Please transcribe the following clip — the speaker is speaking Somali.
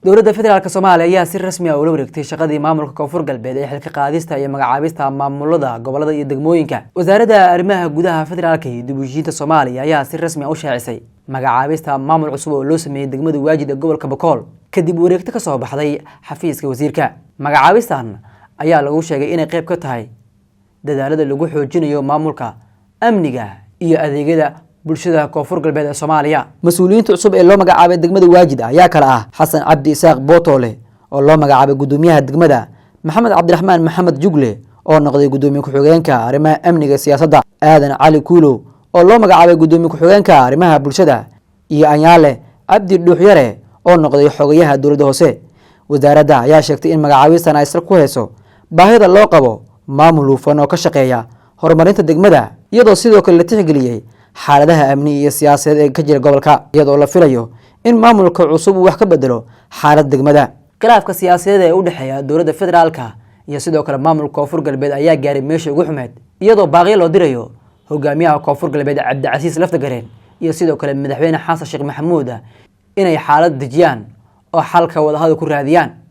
dowladda federaalka Soomaaliya ayaa si rasmi ah u wareegtay shaqadii maamulka Koonfur Galbeed ee xilka qaadista iyo magacaabista maamulada gobolada iyo degmooyinka. Wasaaradda Arrimaha Gudaha Federaalka iyo dib u heshiisiinta Soomaaliya ayaa si rasmi ah u shaacisay magacaabista maamul cusub oo loo sameeyay degmada Waajid ee gobolka Boqol kadib wareegto ka soo baxday xafiiska wasiirka. Magacaabistan ayaa lagu sheegay inay qayb ka tahay dadaalada lagu xoojinayo maamulka, amniga iyo adeegyada bulshada Koonfur Galbeed ee Soomaaliya. Mas'uuliyiinta cusub ee loo magacaabay degmada Waajid ayaa kala ah Xasan Cabdi Isaaq Bootole oo loo magacaabay gudoomiyaha degmada, Maxamed Cabdiraxmaan Maxamed Jugle oo noqday gudoomiye ku-xigeenka arrimaha amniga siyaasadda, Aadan Cali Kuulo oo loo magacaabay gudoomiye ku-xigeenka arrimaha bulshada, iyo Anyaale Cabdi Dhuuxyare oo noqday xogayaha dowladda hoose. Wasaaradda ayaa sheegtay in magacaabistan ay sal ku hayso baahida loo qabo maamul hufan oo ka shaqeeya horumarinta degmada, iyadoo sidoo kale la tixgeliyay xaaladaha amni iyo siyaasadeed ee ka jira gobolka, iyadoo la filayo in maamulka cusub uu wax ka bedelo xaaladda degmada. Khilaafka siyaasadeed ee u dhaxeeya dowladda federaalka iyo sidoo kale maamulka Koonfur Galbeed ayaa gaaray meesha ugu xumeed, iyadoo baaqyo loo dirayo hogaamiyaha Koonfur Galbeed Cabdicasiis Laftagareen iyo sidoo kale madaxweyne Xasan Sheekh Maxamuud inay xaalad dejiyaan oo xalka wadahadal ku raadiyaan.